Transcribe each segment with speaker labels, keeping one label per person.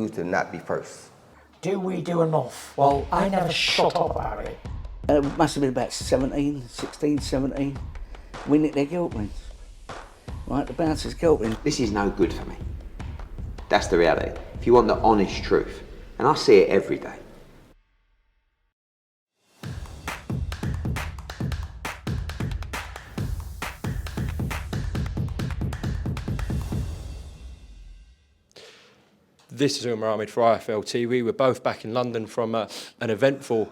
Speaker 1: choose to not be first.
Speaker 2: Do we do enough? Well, I never shut up about it.
Speaker 3: It must have been about 16, 17. We nicked their guilt rings. Right, the bouncer's guilt ring.
Speaker 4: This is no good for me. That's the reality. If you want the honest truth, and I see it every day.
Speaker 5: This is Umar for IFL TV. We're both back in London from an eventful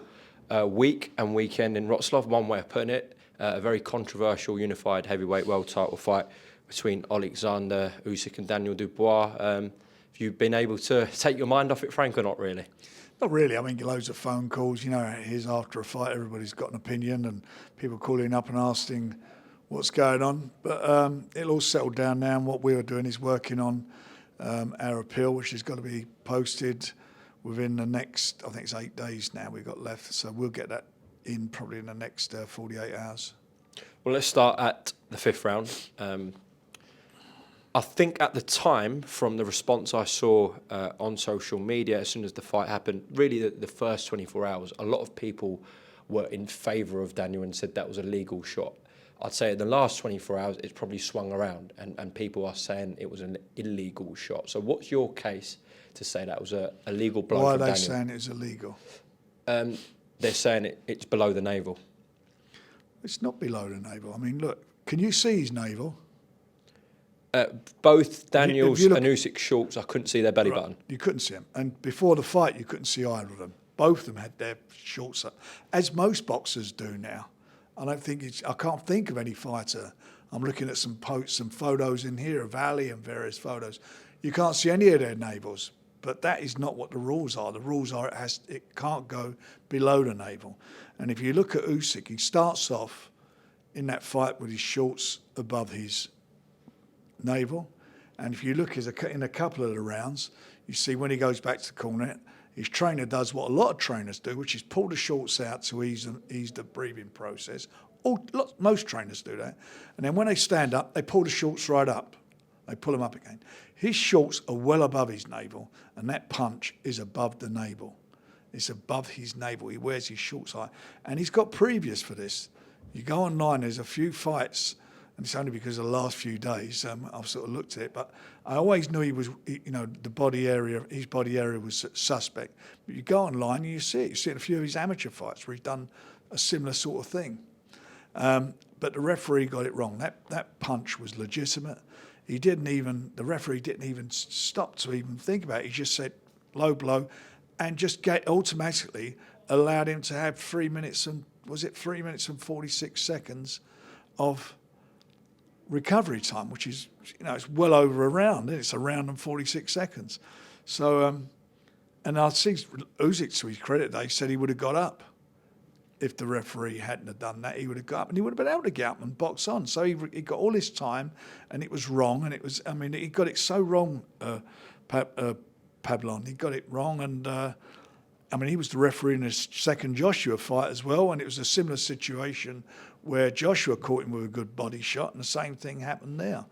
Speaker 5: week and weekend in Wrocław, one way of putting it. A very controversial unified heavyweight world title fight between Oleksandr Usyk and Daniel Dubois. Have you been able to take your mind off it, Frank, or not really?
Speaker 6: Not really. I mean, loads of phone calls. You know, it is after a fight, everybody's got an opinion, and people calling up and asking what's going on. But it'll all settle down now, and what we are doing is working on our appeal, which has got to be posted within the next, I think it's 8 days now we've got left. So we'll get that in probably in the next 48 hours.
Speaker 5: Well, let's start at the fifth round. I think at the time, from the response I saw on social media as soon as the fight happened, really the first 24 hours, a lot of people were in favour of Daniel and said that was a legal shot. I'd say in the last 24 hours, it's probably swung around and people are saying it was an illegal shot. So what's your case to say that was a legal blow
Speaker 6: Why are
Speaker 5: from
Speaker 6: they
Speaker 5: Daniel?
Speaker 6: saying it's illegal?
Speaker 5: They're saying it's below the navel.
Speaker 6: It's not below the navel. I mean, look, can you see his navel?
Speaker 5: Both Daniel's
Speaker 6: if you look,
Speaker 5: and Usyk's shorts, I couldn't see their belly button.
Speaker 6: You couldn't see them. And before the fight, you couldn't see either of them. Both of them had their shorts up, as most boxers do now. I can't think of any fighter. I'm looking at some photos in here of Ali and various photos. You can't see any of their navels, but that is not what the rules are. The rules are it can't go below the navel. And if you look at Usyk, he starts off in that fight with his shorts above his navel. And if you look in a couple of the rounds, you see when he goes back to the corner, his trainer does what a lot of trainers do, which is pull the shorts out to ease the breathing process. Most trainers do that. And then when they stand up, they pull the shorts right up. They pull them up again. His shorts are well above his navel, and that punch is above the navel. It's above his navel. He wears his shorts high. And he's got previous for this. You go online, there's a few fights, and it's only because of the last few days I've sort of looked at it, but I always knew he was, his body area was suspect. But you go online and you see it. You see it in a few of his amateur fights where he's done a similar sort of thing. But the referee got it wrong. That punch was legitimate. The referee didn't even stop to even think about it. He just said low blow and just automatically allowed him to have 3 minutes and 46 seconds of recovery time, which is, it's well over a round. It's a round and 46 seconds. So, and I think Usyk, to his credit, they said he would have got up. If the referee hadn't have done that, he would have got up and he would have been able to get up and box on. So he got all his time and it was wrong. And he got it so wrong, Pablon. He got it wrong. And he was the referee in his second Joshua fight as well. And it was a similar situation where Joshua caught him with a good body shot, and the same thing happened there.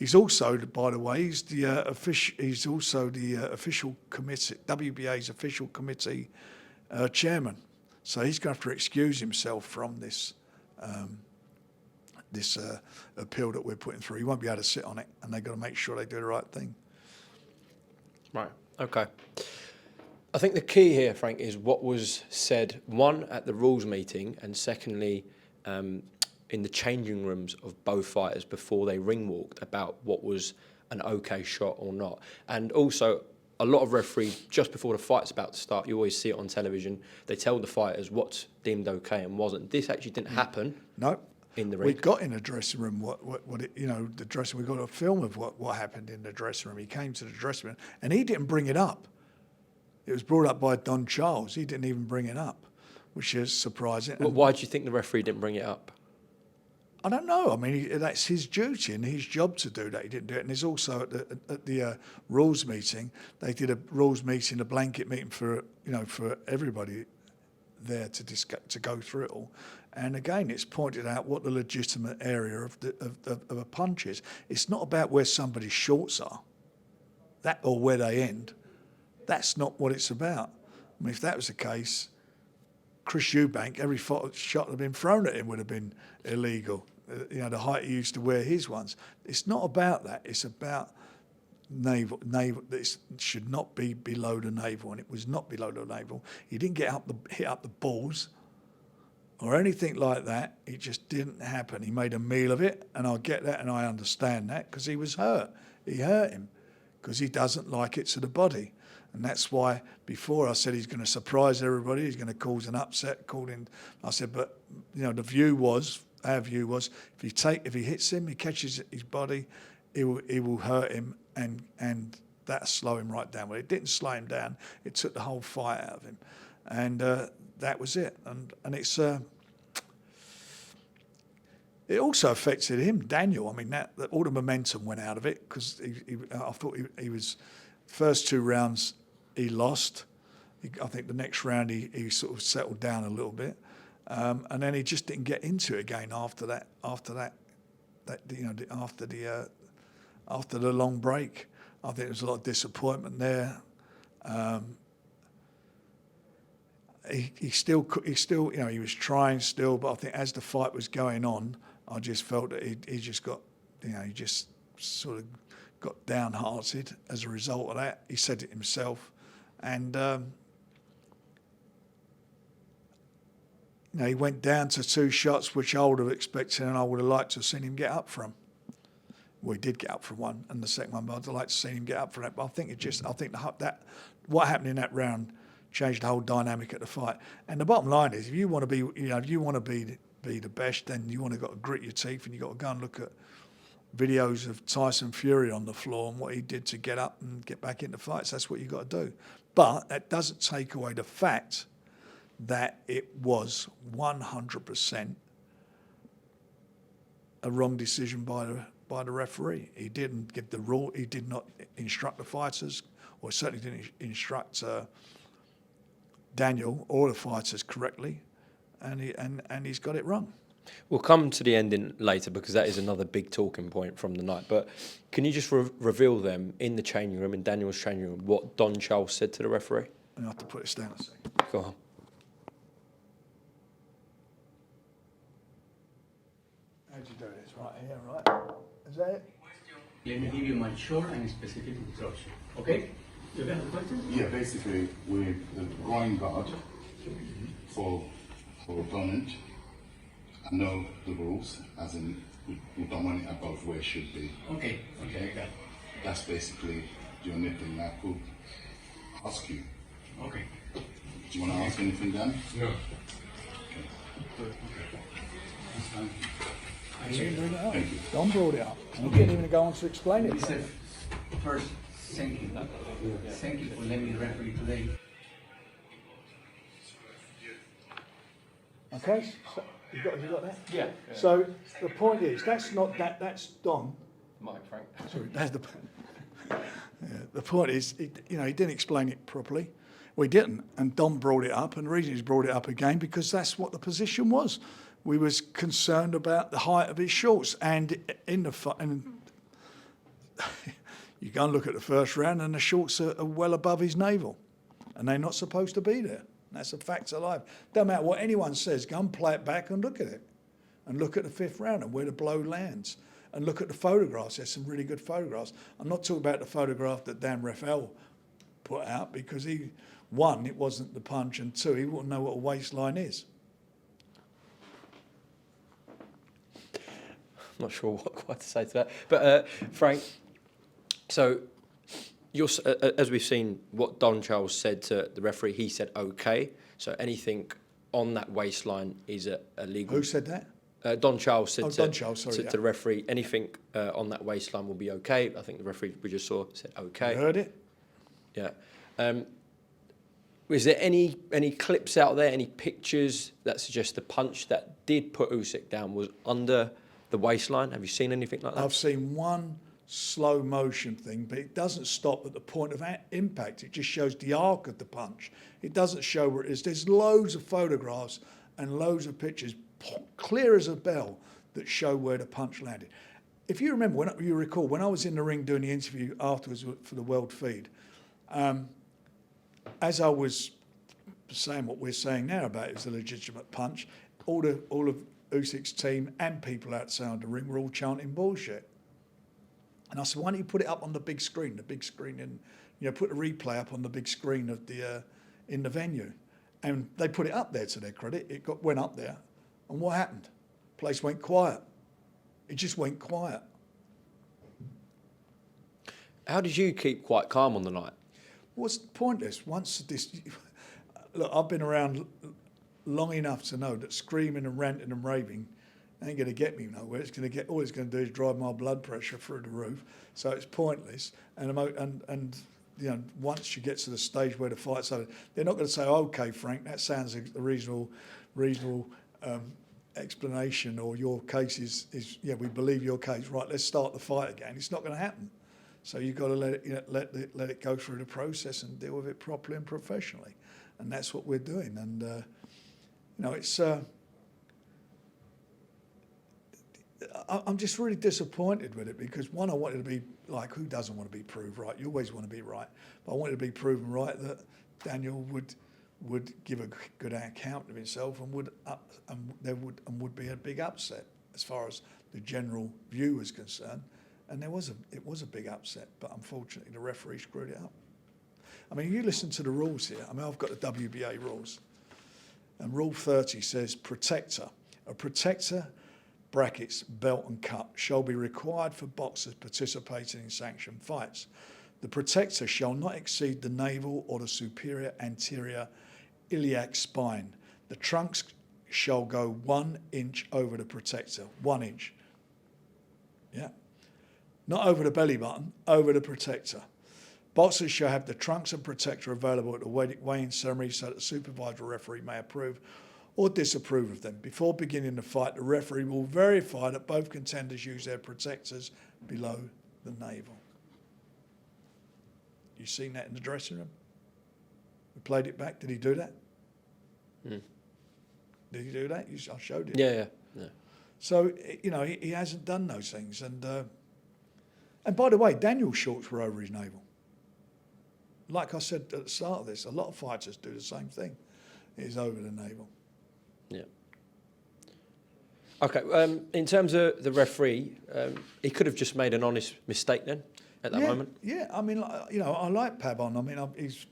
Speaker 6: He's also, by the way, he's also the official committee, WBA's official committee chairman. So he's going to have to excuse himself from this appeal that we're putting through. He won't be able to sit on it, and they've got to make sure they do the right thing.
Speaker 5: Right. Okay. I think the key here, Frank, is what was said, one, at the rules meeting, and secondly, in the changing rooms of both fighters before they ring walked about what was an okay shot or not. And also, a lot of referees, just before the fight's about to start, you always see it on television, they tell the fighters what's deemed okay and wasn't. This actually didn't happen.
Speaker 6: No.
Speaker 5: In the ring.
Speaker 6: We got in the dressing room the dressing. We got a film of what happened in the dressing room. He came to the dressing room and he didn't bring it up. It was brought up by Don Charles. He didn't even bring it up, which is surprising.
Speaker 5: Well, why do you think the referee didn't bring it up?
Speaker 6: I don't know. I mean, that's his duty and his job to do that. He didn't do it. And there's also at the rules meeting, they did a rules meeting, a blanket meeting for everybody there to go through it all. And again, it's pointed out what the legitimate area of a punch is. It's not about where somebody's shorts are, that or where they end. That's not what it's about. I mean, if that was the case, Chris Eubank, every shot that had been thrown at him would have been illegal. You know, the height he used to wear his ones. It's not about that. It's about navel. This should not be below the navel, and it was not below the navel. He didn't hit up the balls or anything like that. It just didn't happen. He made a meal of it, and I get that and I understand that because he was hurt. He hurt him because he doesn't like it to the body. And that's why before I said he's going to surprise everybody, he's going to cause an upset. I said, but you know, our view was, if he hits him, he catches his body, it will hurt him, and that'll slow him right down. Well, it didn't slow him down. It took the whole fight out of him, and that was it. And it's it also affected him, Daniel. I mean, that all the momentum went out of it because I thought he was first 2 rounds he lost. I think the next round he sort of settled down a little bit, and then he just didn't get into it again after that. After the long break, I think there was a lot of disappointment there. He still, you know, he was trying still, but I think as the fight was going on, I just felt that he just got, you know, he just sort of got downhearted as a result of that. He said it himself, and you know, he went down to 2 shots, which I would have expected, and I would have liked to have seen him get up from. Well, he did get up from one, and the second one, but I'd like to see him get up from that. But I think that what happened in that round changed the whole dynamic of the fight. And the bottom line is, if you want to be, you know, if you want to be the best, then you want to got to grit your teeth, and you got to go and look at videos of Tyson Fury on the floor and what he did to get up and get back into fights. That's what you got to do. But that doesn't take away the fact that it was 100% a wrong decision by the referee. He didn't give the rule. He did not instruct the fighters, or certainly didn't instruct Daniel or the fighters correctly, and he's got it wrong.
Speaker 5: We'll come to the ending later because that is another big talking point from the night. But can you just reveal them in the changing room, in Daniel's changing room, what Don Charles said to the referee?
Speaker 6: I have to put this down a second.
Speaker 5: Go on.
Speaker 6: How'd you do this? Right here, right? Is that it?
Speaker 1: Let me give you my short and specific instruction. Okay? You have a question?
Speaker 7: Yeah, basically with the groin guard for opponent, I know the rules, as in we don't want it above where it should be.
Speaker 1: Okay.
Speaker 7: That's basically the only thing I could ask you.
Speaker 1: Okay.
Speaker 7: Do you want to ask anything, Dan?
Speaker 1: No.
Speaker 7: Okay.
Speaker 1: That's fine.
Speaker 6: You didn't bring it up.
Speaker 7: Thank you.
Speaker 6: Don brought it up. You didn't even go on to explain it.
Speaker 1: Listen, first, thank you. Thank you for letting me referee today.
Speaker 6: Okay, so you got that?
Speaker 5: Yeah.
Speaker 6: So the point is, that's not that. That's Don.
Speaker 5: Mike, Frank.
Speaker 6: Sorry, that's the. The point is, he didn't explain it properly. Well, he didn't, and Don brought it up, and the reason he's brought it up again because that's what the position was. We was concerned about the height of his shorts, and in the fight, and you go and look at the first round, and the shorts are well above his navel, and they're not supposed to be there. That's a fact of life. Don't matter what anyone says, go and play it back and look at it. And look at the 5th round and where the blow lands. And look at the photographs. There's some really good photographs. I'm not talking about the photograph that Dan Rafael put out because one, it wasn't the punch, and 2, he wouldn't know what a waistline is.
Speaker 5: I'm not sure what quite to say to that. But Frank, so as we've seen, what Don Charles said to the referee, he said okay. So anything on that waistline is illegal.
Speaker 6: Who said that?
Speaker 5: Don Charles said
Speaker 6: to
Speaker 5: the referee, anything on that waistline will be okay. I think the referee we just saw said okay.
Speaker 6: You heard it?
Speaker 5: Yeah. Was there any clips out there, any pictures that suggest the punch that did put Usyk down was under the waistline? Have you seen anything like that?
Speaker 6: I've seen one slow motion thing, but it doesn't stop at the point of impact. It just shows the arc of the punch. It doesn't show where it is. There's loads of photographs and loads of pictures, clear as a bell, that show where the punch landed. If you remember, when I was in the ring doing the interview afterwards for the World Feed, as I was saying what we're saying now about it was a legitimate punch, all of Usyk's team and people outside the ring were all chanting bullshit. And I said, why don't you put it up on the big screen in, put the replay up on the big screen of the in the venue. And they put it up there, to their credit. It went up there. And what happened? Place went quiet. It just went quiet.
Speaker 5: How did you keep quite calm on the night?
Speaker 6: Well, it's pointless. Look, I've been around long enough to know that screaming and ranting and raving ain't going to get me nowhere. All it's going to do is drive my blood pressure through the roof. So it's pointless. And once you get to the stage where the fight's over, they're not going to say, "Okay, Frank, that sounds a reasonable explanation, or your case is we believe your case. Right, let's start the fight again." It's not going to happen. So you've got to let it go through the process and deal with it properly and professionally, and that's what we're doing. And it's. I'm just really disappointed with it because, one, I wanted to be like, who doesn't want to be proved right? You always want to be right. But I wanted to be proven right that Daniel would give a good account of himself and would be a big upset as far as the general view was concerned. And it was a big upset, but unfortunately the referee screwed it up. I mean, you listen to the rules here. I mean, I've got the WBA rules. And Rule 30 says protector. A protector, brackets, belt and cup, shall be required for boxers participating in sanctioned fights. The protector shall not exceed the navel or the superior anterior iliac spine. The trunks shall go 1 inch over the protector, 1 inch. Yeah. Not over the belly button, over the protector. Boxers shall have the trunks and protector available at the weigh-in ceremony so that the supervisor referee may approve or disapprove of them. Before beginning the fight, the referee will verify that both contenders use their protectors below the navel. You seen that in the dressing room? We played it back. Did he do that?
Speaker 5: Mm.
Speaker 6: Did he do that? I showed it.
Speaker 5: Yeah.
Speaker 6: So, he hasn't done those things. And by the way, Daniel's shorts were over his navel. Like I said at the start of this, a lot of fighters do the same thing. It's over the navel.
Speaker 5: Yeah. Okay. In terms of the referee, he could have just made an honest mistake then at that moment.
Speaker 6: Yeah. I mean, I like Pabon. I mean, he's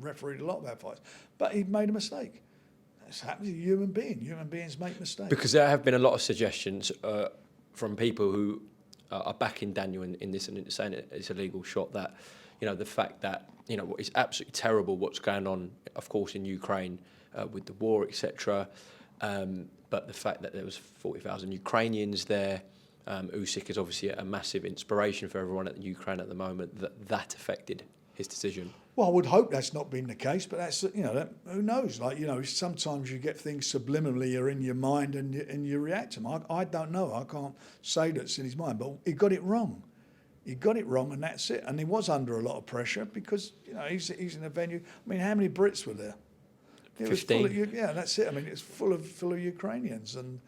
Speaker 6: refereed a lot of our fights, but he made a mistake. That's happens. He's a human being. Human beings make mistakes.
Speaker 5: Because there have been a lot of suggestions from people who are backing Daniel in this and saying it's a legal shot. That the fact that it's absolutely terrible what's going on, of course, in Ukraine with the war, etc. But the fact that there was 40,000 Ukrainians there, Usyk is obviously a massive inspiration for everyone at Ukraine at the moment. That affected his decision.
Speaker 6: Well, I would hope that's not been the case, but that's who knows? Like sometimes you get things subliminally are in your mind and you react to them. I don't know. I can't say that's in his mind, but he got it wrong. He got it wrong, and that's it. And he was under a lot of pressure because he's in a venue. I mean, how many Brits were there? It
Speaker 5: 15.
Speaker 6: was full of, that's it. I mean, it's full of Ukrainians, and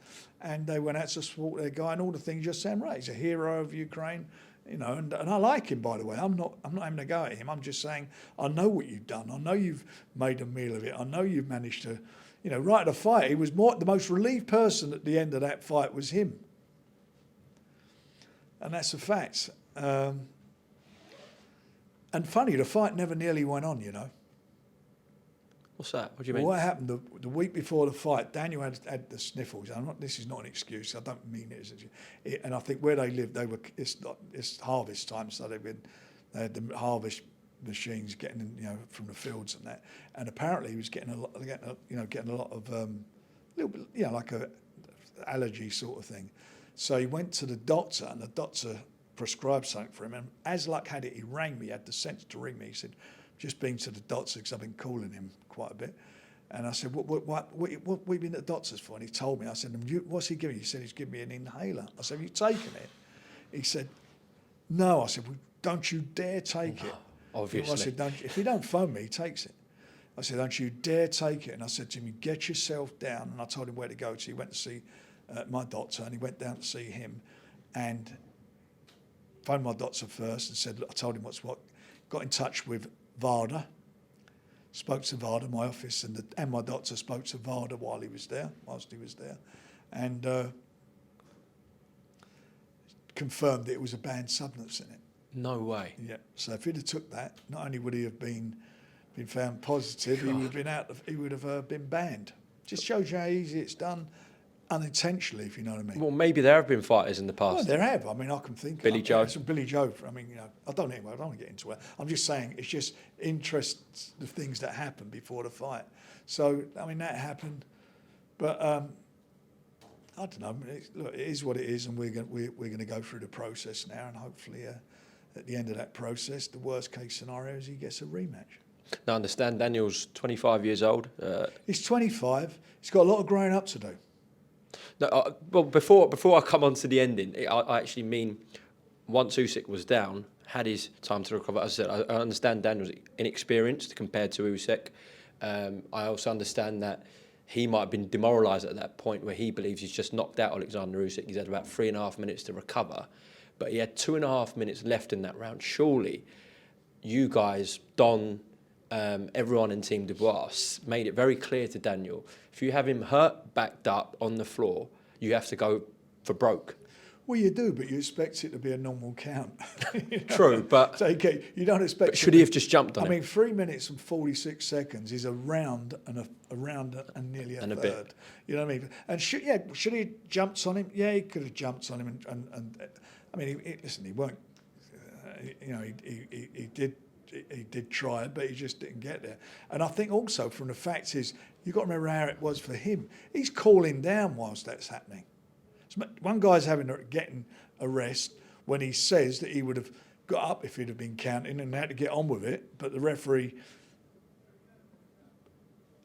Speaker 6: they went out to support their guy, and all the things you're saying. Right, he's a hero of Ukraine. And I like him, by the way. I'm not having a go at him. I'm just saying I know what you've done. I know you've made a meal of it. I know you've managed to, right at the fight. He was the most relieved person at the end of that fight was him, and that's a fact. And funny, the fight never nearly went on.
Speaker 5: What's that? What do you mean?
Speaker 6: Well, what happened the week before the fight? Daniel had the sniffles. This is not an excuse. I don't mean it as and I think where they lived, it's harvest time, so they had the harvest machines getting from the fields and that. And apparently he was getting a lot of little bit, like a allergy sort of thing. So he went to the doctor, and the doctor prescribed something for him. And as luck had it, he rang me. He had the sense to ring me. He said, "Just been to the doctor because I've been calling him quite a bit." And I said, what have you been at the doctor's for? And he told me. I said, "What's he giving you?" He said, "He's giving me an inhaler." I said, "Have you taken it?" He said, "No." I said, "Well, don't you dare take it."
Speaker 5: Obviously.
Speaker 6: I said, "If you don't phone me, he takes it." I said, "Don't you dare take it." And I said to him, "Get yourself down." And I told him where to go to. He went to see my doctor, and he went down to see him and phoned my doctor first and said, I told him what's what. Got in touch with VADA, spoke to VADA, my office, and my doctor spoke to VADA whilst he was there, and confirmed that it was a banned substance in it.
Speaker 5: No way.
Speaker 6: Yeah. So if he'd have took that, not only would he have been found positive, he would have been he would have been banned. Just shows you how easy it's done, unintentionally, if you know what I mean.
Speaker 5: Well, maybe there have been fighters in the past.
Speaker 6: Well, there have. I mean, I can think.
Speaker 5: Billy Joe.
Speaker 6: Billy Joe. I mean, I don't want to get into it. I'm just saying it's just interests the things that happen before the fight. So I mean, that happened, but I don't know. Look, it is what it is, and we're going to go through the process now, and hopefully, at the end of that process, the worst case scenario is he gets a rematch.
Speaker 5: Now, I understand Daniel's 25 years old.
Speaker 6: He's 25. He's got a lot of growing up to do.
Speaker 5: No, well, before I come on to the ending, I actually mean once Usyk was down, had his time to recover. As I said, I understand Daniel's inexperienced compared to Usyk. I also understand that he might have been demoralised at that point where he believes he's just knocked out Oleksandr Usyk. He's had about 3.5 minutes to recover, but he had 2.5 minutes left in that round. Surely, you guys, Don, everyone in Team Dubois made it very clear to Daniel, if you have him hurt, backed up on the floor, you have to go for broke.
Speaker 6: Well, you do, but you expect it to be a normal count.
Speaker 5: True, but
Speaker 6: so you don't expect.
Speaker 5: But should he have just jumped on
Speaker 6: I
Speaker 5: it?
Speaker 6: mean, 3 minutes and 46 seconds is a round and nearly a
Speaker 5: And a
Speaker 6: third.
Speaker 5: bit.
Speaker 6: You know what I mean? And should he have jumped on him? Yeah, he could have jumped on him. And I mean, listen, he weren't. He did try it, but he just didn't get there. And I think also from the fact is, you've got to remember how it was for him. He's calling down whilst that's happening. One guy's getting a rest when he says that he would have got up if he'd have been counting and had to get on with it, but the referee,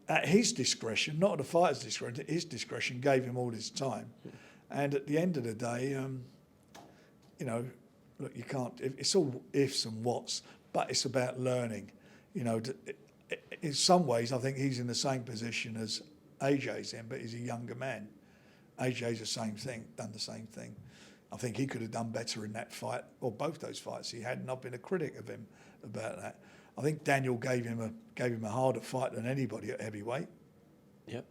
Speaker 6: at his discretion, not at the fighter's discretion, at his discretion, gave him all his time. And at the end of the day, look, you can't. It's all ifs and whats, but it's about learning. In some ways, I think he's in the same position as AJ's in, but he's a younger man. AJ's the same thing, done the same thing. I think he could have done better in that fight, or both those fights. He had not been a critic of him about that. I think Daniel gave him a harder fight than anybody at heavyweight.
Speaker 5: Yep.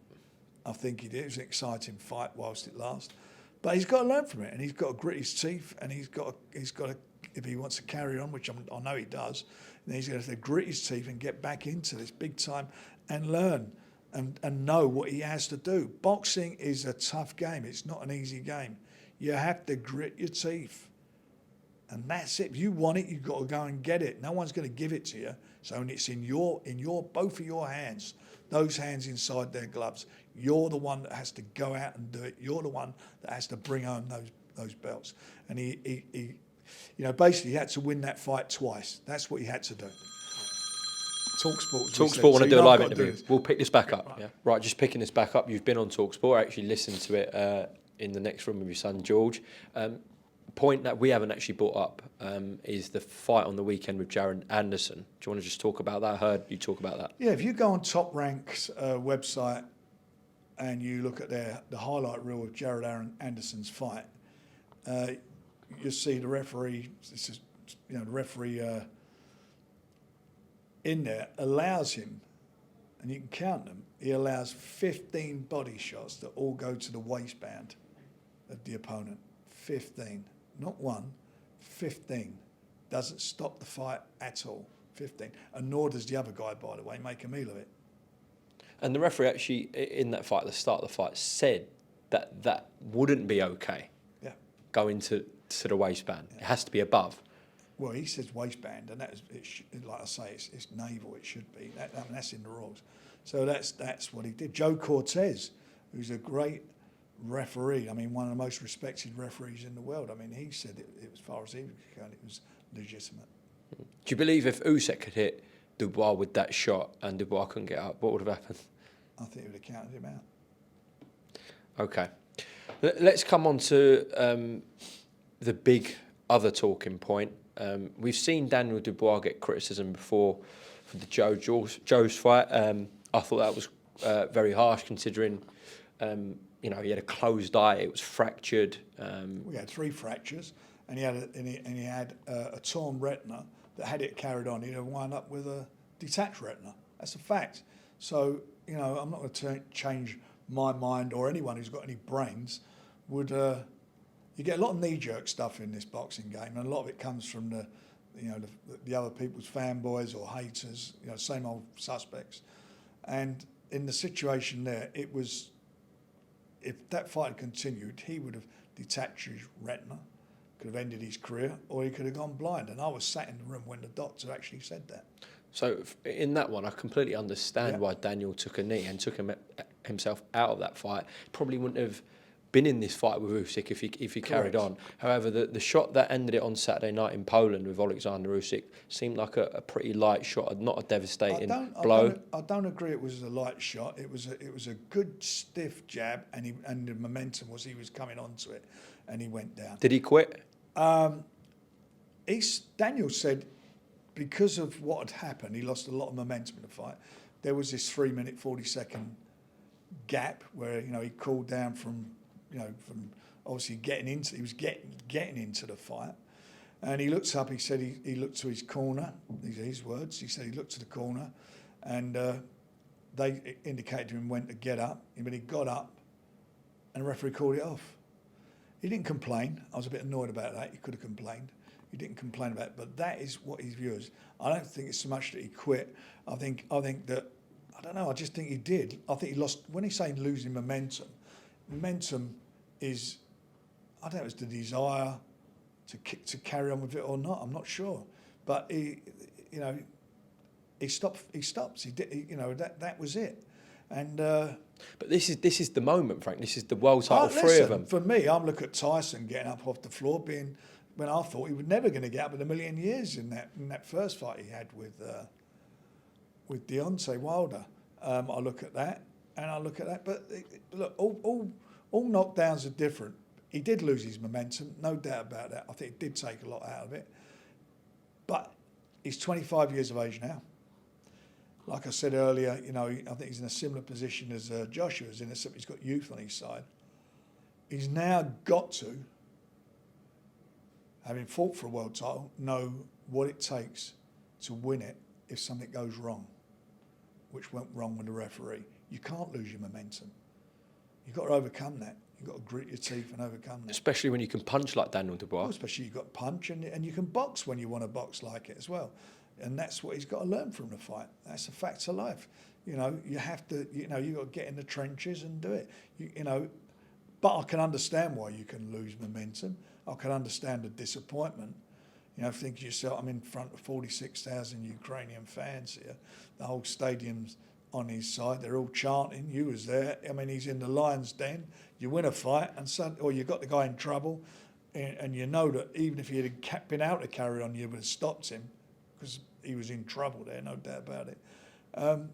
Speaker 6: I think he did. It was an exciting fight whilst it lasted. But he's got to learn from it, and he's got to grit his teeth, and he's got to, if he wants to carry on, which I know he does, then he's going to have to grit his teeth and get back into this big time and learn. And know what he has to do. Boxing is a tough game. It's not an easy game. You have to grit your teeth. And that's it. If you want it, you've got to go and get it. No one's going to give it to you. So it's in both of your hands, those hands inside their gloves. You're the one that has to go out and do it. You're the one that has to bring home those belts. And he basically he had to win that fight twice. That's what he had to do.
Speaker 5: TalkSport want to do a live interview. We'll pick this back up. Right, just picking this back up. You've been on TalkSport. I actually listened to it in the next room with your son George. Point that we haven't actually brought up is the fight on the weekend with Jared Anderson. Do you want to just talk about that? I heard you talk about that.
Speaker 6: Yeah, if you go on Top Rank's website and you look at the highlight reel of Jared Anderson's fight, you'll see the referee. This is the referee. In there allows him, and you can count them, he allows 15 body shots that all go to the waistband of the opponent. 15. Not one, 15. Doesn't stop the fight at all. 15. And nor does the other guy, by the way, make a meal of it.
Speaker 5: And the referee actually, in that fight, at the start of the fight, said that wouldn't be okay.
Speaker 6: Yeah.
Speaker 5: Going to the waistband. Yeah. It has to be above.
Speaker 6: Well, he says waistband, and like I say, it's navel. It should be. That's in the rules. So that's what he did. Joe Cortez, who's a great referee. I mean, one of the most respected referees in the world. I mean, he said it as far as he was concerned, it was legitimate.
Speaker 5: Do you believe if Usyk had hit Dubois with that shot and Dubois couldn't get up, what would have happened?
Speaker 6: I think it would have counted him out.
Speaker 5: Okay. Let's come on to the big other talking point. We've seen Daniel Dubois get criticism before for the Joe's fight. I thought that was very harsh, considering he had a closed eye. It was fractured.
Speaker 6: We had 3 fractures, and he had a torn retina that had it carried on, he'd have wound up with a detached retina. That's a fact. So, you know, I'm not going to change my mind, or anyone who's got any brains would. You get a lot of knee-jerk stuff in this boxing game, and a lot of it comes from the other people's fanboys or haters, you know, same old suspects. And in the situation there, it was, if that fight had continued, he would have detached his retina, could have ended his career, or he could have gone blind. And I was sat in the room when the doctor actually said that.
Speaker 5: So in that one, I completely understand why Daniel took a knee and took himself out of that fight. Probably wouldn't have been in this fight with Usyk if he carried on. However, the shot that ended it on Saturday night in Poland with Oleksandr Usyk seemed like a pretty light shot, not a devastating blow.
Speaker 6: I don't agree it was a light shot. It was a good stiff jab, and the momentum was he was coming onto it, and he went down.
Speaker 5: Did he quit?
Speaker 6: Daniel said because of what had happened, he lost a lot of momentum in the fight. There was this 3-minute 40-second gap where, you know, he cooled down from obviously he was getting into the fight, and he looks up. He said he looked to his corner. These are his words. He said he looked to the corner, and they indicated to him when to get up. But he got up, and the referee called it off. He didn't complain. I was a bit annoyed about that. He could have complained. He didn't complain about it, but that is what his view is. I don't think it's so much that he quit. I think that, I don't know. I just think he did. I think he lost. When he's saying losing momentum is, I don't know, it's the desire to carry on with it or not. I'm not sure, but he stops. He did. That was it, and.
Speaker 5: But this is the moment, Frank. This is the world title. Three of them.
Speaker 6: For me, I'm looking at Tyson getting up off the floor, when I thought he was never going to get up in a million years in that first fight he had with Deontay Wilder. I look at that, but look, all knockdowns are different. He did lose his momentum, no doubt about that. I think it did take a lot out of it. But he's 25 years of age now. Like I said earlier, you know, I think he's in a similar position as Joshua's in, except he's got youth on his side. He's now got to, having fought for a world title, know what it takes to win it if something goes wrong, which went wrong with the referee. You can't lose your momentum. You've got to overcome that. You've got to grit your teeth and overcome that.
Speaker 5: Especially when you can punch like Daniel Dubois.
Speaker 6: Well, especially you've got to punch, and you can box when you want to box like it as well. And that's what he's got to learn from the fight. That's a fact of life. You know, you have to, you've got to get in the trenches and do it. But I can understand why you can lose momentum. I can understand the disappointment. You know, think to yourself, I'm in front of 46,000 Ukrainian fans here. The whole stadium's on his side. They're all chanting. You was there. I mean, he's in the lion's den. You win a fight, or you got the guy in trouble, and you know that even if he had been out to carry on, you would have stopped him because he was in trouble there, no doubt about it. And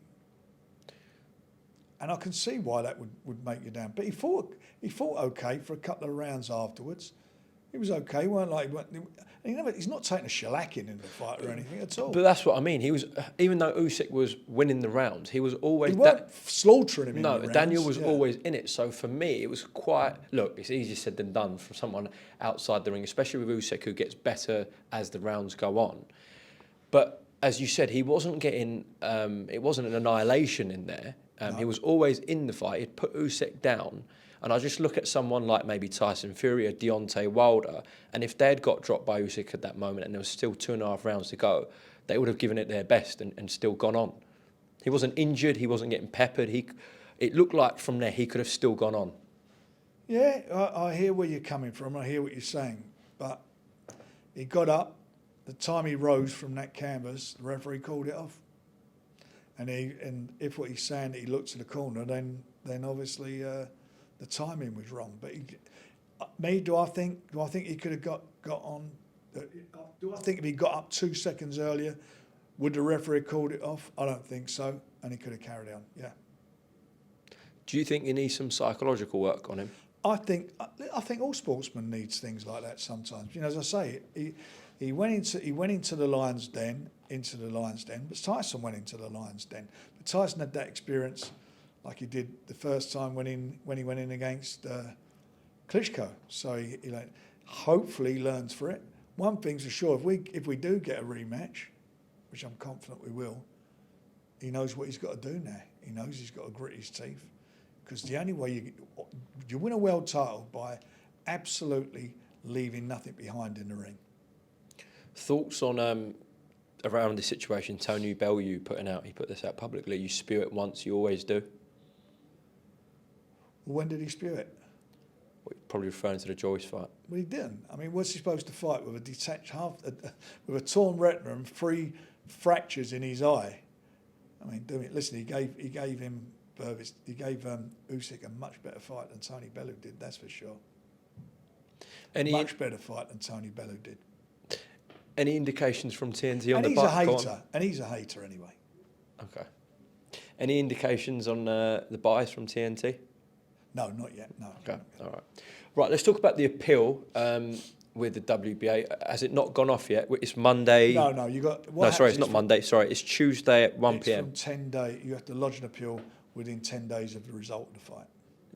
Speaker 6: I can see why that would make you down. But he fought okay for a couple of rounds afterwards. He was okay. He weren't like he's not taking a shellacking in the fight or anything at all.
Speaker 5: But that's what I mean. He was, even though Usyk was winning the rounds, he was always.
Speaker 6: He weren't slaughtering him.
Speaker 5: No,
Speaker 6: in the
Speaker 5: Daniel
Speaker 6: rounds.
Speaker 5: was always in it. So for me, it was quite. Look, it's easier said than done from someone outside the ring, especially with Usyk, who gets better as the rounds go on. But as you said, he wasn't getting. It wasn't an annihilation in there. No. He was always in the fight. He'd put Usyk down. And I just look at someone like maybe Tyson Fury or Deontay Wilder, and if they'd got dropped by Usyk at that moment and there was still 2.5 rounds to go, they would have given it their best and still gone on. He wasn't injured. He wasn't getting peppered. It looked like from there he could have still gone on.
Speaker 6: Yeah, I hear where you're coming from. I hear what you're saying. But he got up. The time he rose from that canvas, the referee called it off. And if what he's saying that he looked to the corner, then obviously the timing was wrong. But do I think he could have got on? Do I think if he got up 2 seconds earlier, would the referee have called it off? I don't think so, and he could have carried on. Yeah.
Speaker 5: Do you think you need some psychological work on him?
Speaker 6: I think all sportsmen needs things like that sometimes. You know, as I say, he went into the lion's den, but Tyson went into the lion's den. But Tyson had that experience, like he did the first time when he went in against Klitschko. So he hopefully learns for it. One thing's for sure: if we do get a rematch, which I'm confident we will, he knows what he's got to do now. He knows he's got to grit his teeth, because the only way you win a world title by absolutely leaving nothing behind in the ring.
Speaker 5: Thoughts on around this situation? Tony Bellew he put this out publicly. You spew it once, you always do.
Speaker 6: When did he spew it?
Speaker 5: Well, probably referring to the Joyce fight.
Speaker 6: Well, he didn't. I mean, what's he supposed to fight with a detached with a torn retina and 3 fractures in his eye? I mean, listen, he gave Usyk a much better fight than Tony Bellew did. That's for sure. Much better fight than Tony Bellew did.
Speaker 5: Any indications from TNT on
Speaker 6: And
Speaker 5: the
Speaker 6: he's a
Speaker 5: bike?
Speaker 6: hater. And he's a hater anyway.
Speaker 5: Okay. Any indications on the bias from TNT?
Speaker 6: No, not yet. No.
Speaker 5: Okay. All right. Right. Let's talk about the appeal with the WBA. Has it not gone off yet? It's Monday.
Speaker 6: No. You got.
Speaker 5: No, sorry, it's not Monday. Sorry, it's Tuesday at 1 p.m.
Speaker 6: It's from 10 days. You have to lodge an appeal within 10 days of the result of the fight.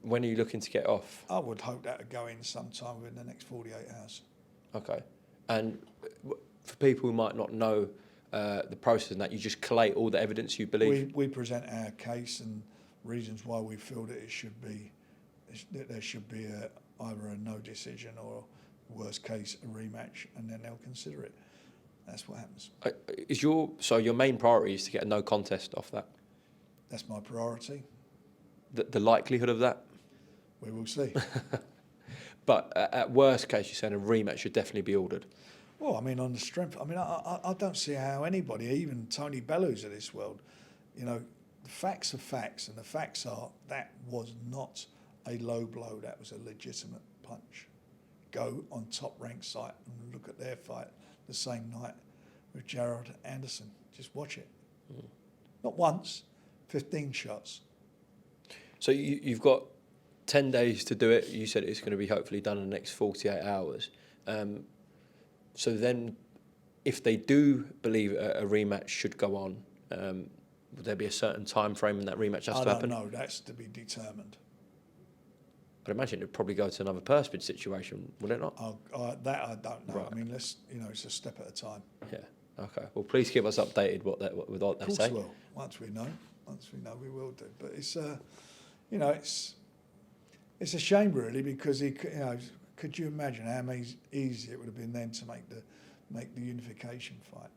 Speaker 5: When are you looking to get off?
Speaker 6: I would hope that would go in sometime within the next 48 hours.
Speaker 5: Okay. And for people who might not know the process and that, you just collate all the evidence you believe?
Speaker 6: We present our case and reasons why we feel that there should be either a no decision or, worst case, a rematch, and then they'll consider it. That's what happens.
Speaker 5: So your main priority is to get a no contest off that?
Speaker 6: That's my priority.
Speaker 5: The likelihood of that?
Speaker 6: We will see.
Speaker 5: But at worst case, you're saying a rematch should definitely be ordered?
Speaker 6: Well, I mean, on the strength, I mean, I don't see how anybody, even Tony Bellews of this world, the facts are facts, and the facts are that was not a low blow, that was a legitimate punch. Go on Top Rank site and look at their fight the same night with Jared Anderson. Just watch it. Not once, 15 shots.
Speaker 5: So you've got 10 days to do it. You said it's going to be hopefully done in the next 48 hours. So then, if they do believe a rematch should go on, would there be a certain time frame in that rematch has to happen?
Speaker 6: I don't know. That's to be determined.
Speaker 5: I'd imagine it'd probably go to another purse bid situation, would it not?
Speaker 6: That I don't know.
Speaker 5: Right.
Speaker 6: I mean, it's a step at a time.
Speaker 5: Yeah. Okay. Well, please keep us updated with what they say.
Speaker 6: Of course, will. Once we know, we will do. But it's it's a shame really, because could you imagine how easy it would have been then to make the unification fight?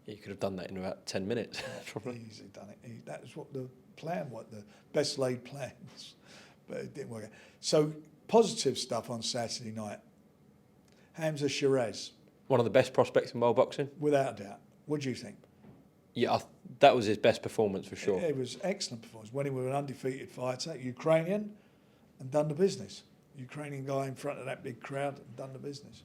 Speaker 5: You could have done that in about 10 minutes. Probably.
Speaker 6: Easily done it. That was what the plan, what the best laid plans, but it didn't work out. So positive stuff on Saturday night. Hamza Shiraz,
Speaker 5: One of the best prospects in world boxing.
Speaker 6: without a doubt. What do you think?
Speaker 5: Yeah, that was his best performance for sure.
Speaker 6: It was excellent performance. Winning with an undefeated fighter, Ukrainian, and done the business. Ukrainian guy in front of that big crowd and done the business.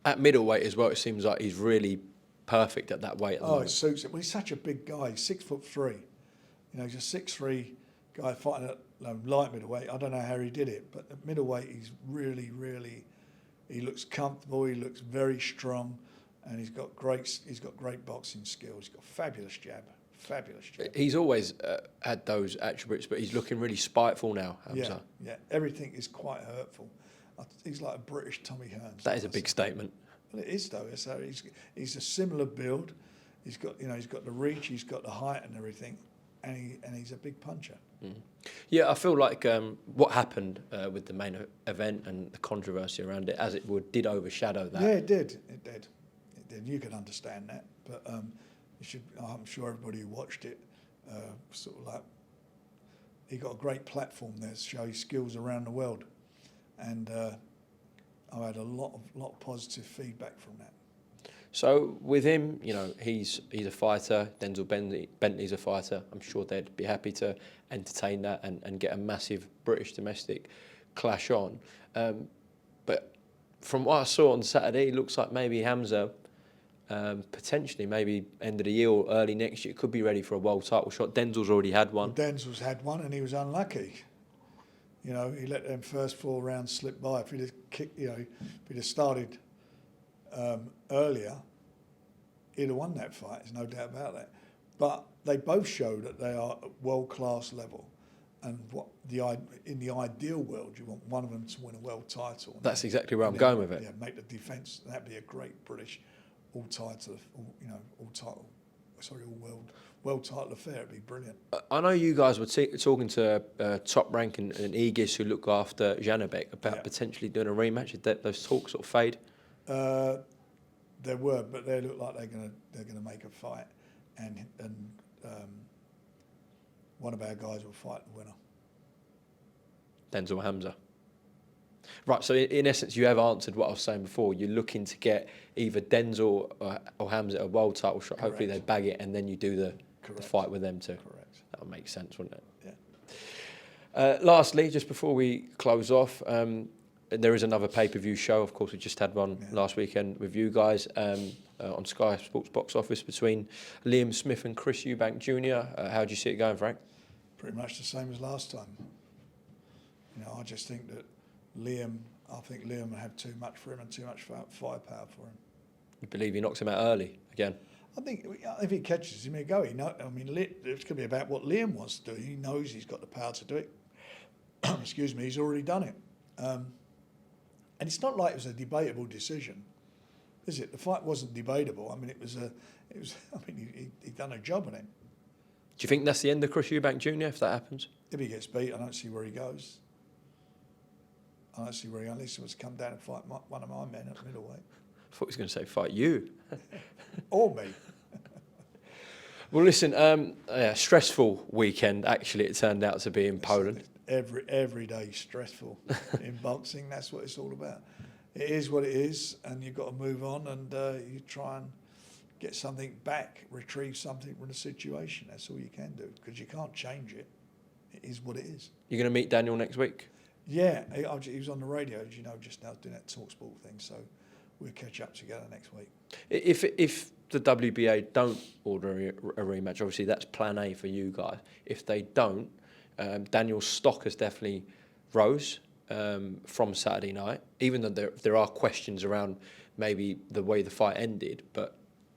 Speaker 5: At middleweight as well, it seems like he's really perfect at that weight at the
Speaker 6: Oh,
Speaker 5: moment.
Speaker 6: it suits him. Well, he's such a big guy. He's 6'3". He's a 6'3" guy fighting at light middleweight. I don't know how he did it, but at middleweight, he's really, really. He looks comfortable. He looks very strong, and he's got great boxing skills. He's got fabulous jab.
Speaker 5: He's always had those attributes, but he's looking really spiteful now, Hamza.
Speaker 6: Yeah. Everything is quite hurtful. He's like a British Tommy Hearns.
Speaker 5: That is a big statement.
Speaker 6: Well, it is though. He's a similar build. He's got the reach. He's got the height and everything, and he's a big puncher.
Speaker 5: Yeah, I feel like what happened with the main event and the controversy around it, as it did overshadow that.
Speaker 6: Yeah, it did. You can understand that, but I'm sure everybody who watched it he got a great platform there to show his skills around the world, and I had a lot of positive feedback from that.
Speaker 5: So with him, he's a fighter. Denzel Bentley's a fighter. I'm sure they'd be happy to entertain that and get a massive British domestic clash on. But from what I saw on Saturday, it looks like maybe Hamza, potentially maybe end of the year or early next year, could be ready for a world title shot. Denzel's already had one.
Speaker 6: Denzel's had one, and he was unlucky. He let them first 4 rounds slip by. If he'd have started earlier, he'd have won that fight. There's no doubt about that. But they both show that they are at world-class level. And in the ideal world, you want one of them to win a world title.
Speaker 5: That's exactly where I'm going with it.
Speaker 6: Yeah, make the defence. That'd be a great British all-title world title affair. It'd be brilliant.
Speaker 5: I know you guys were talking to Top Rank and Aegis, who look after Janabek, about potentially doing a rematch. Did those talks sort of fade?
Speaker 6: There were, but they look like they're gonna make a fight, and one of our guys will fight the winner.
Speaker 5: Denzel Hamza. Right, so in essence, you have answered what I was saying before. You're looking to get either Denzel or Hamza a world title shot.
Speaker 6: Correct.
Speaker 5: Hopefully they bag it, and then you do the fight with them too.
Speaker 6: Correct.
Speaker 5: That would make sense, wouldn't it?
Speaker 6: Yeah.
Speaker 5: Lastly, just before we close off, there is another pay-per-view show. Of course, we just had one last weekend with you guys on Sky Sports Box Office between Liam Smith and Chris Eubank Jr. How do you see it going, Frank?
Speaker 6: Pretty much the same as last time. You know, I just think that Liam will have too much for him and too much firepower for him.
Speaker 5: You believe he knocks him out early again?
Speaker 6: I think if he catches him, he'll go. It's going to be about what Liam wants to do. He knows he's got the power to do it. Excuse me, he's already done it. And it's not like it was a debatable decision, is it? The fight wasn't debatable. I mean, he done a job on him.
Speaker 5: Do you think that's the end of Chris Eubank Jr. if that happens?
Speaker 6: If he gets beat, I don't see where he goes. I don't see where he goes, unless he wants to come down and fight one of my men at middleweight.
Speaker 5: I thought he was going to say fight you.
Speaker 6: Or me.
Speaker 5: Well, listen, stressful weekend, actually, it turned out to be in Poland.
Speaker 6: Every day stressful in boxing. That's what it's all about. It is what it is, and you've got to move on, and you try and get something back, retrieve something from the situation. That's all you can do, because you can't change it. It is what it is.
Speaker 5: You're going to meet Daniel next week?
Speaker 6: Yeah, he was on the radio, as you know, just now doing that TalkSport thing, so we'll catch up together next week.
Speaker 5: If the WBA don't order a rematch, obviously that's plan A for you guys. If they don't, Daniel's stock has definitely rose from Saturday night, even though there are questions around maybe the way the fight ended, but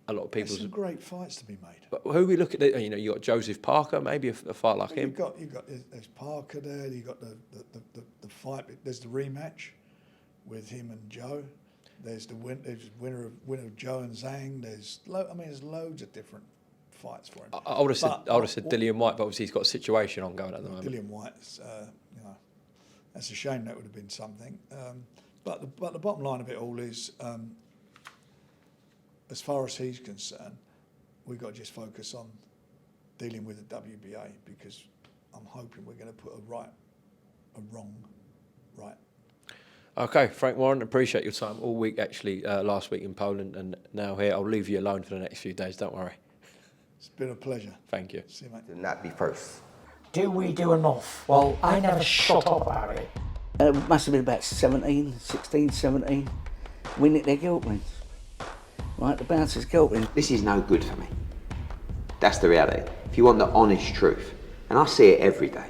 Speaker 5: a lot of people.
Speaker 6: There's some great fights to be made.
Speaker 5: But who we look at, you got Joseph Parker, maybe a fight like him.
Speaker 6: There's Parker there. You got the fight. There's the rematch with him and Joe. There's the winner of Joe and Zhang. There's loads of different fights for him.
Speaker 5: I would have said Dillian White, but obviously he's got a situation ongoing at the moment.
Speaker 6: Dillian White, that's a shame. That would have been something. But the bottom line of it all is, as far as he's concerned, we've got to just focus on dealing with the WBA, because I'm hoping we're going to put a wrong right.
Speaker 5: Okay, Frank Warren, appreciate your time all week, actually, last week in Poland and now here. I'll leave you alone for the next few days, don't worry.
Speaker 6: It's been a pleasure.
Speaker 5: Thank you.
Speaker 6: See you, mate.
Speaker 4: To not be first.
Speaker 2: Do we do enough? Well, I never shut up about it.
Speaker 3: It must have been about 16, 17. We nicked their guilt rings. Right, the bouncer's guilt rings.
Speaker 4: This is no good for me. That's the reality. If you want the honest truth, and I see it every day,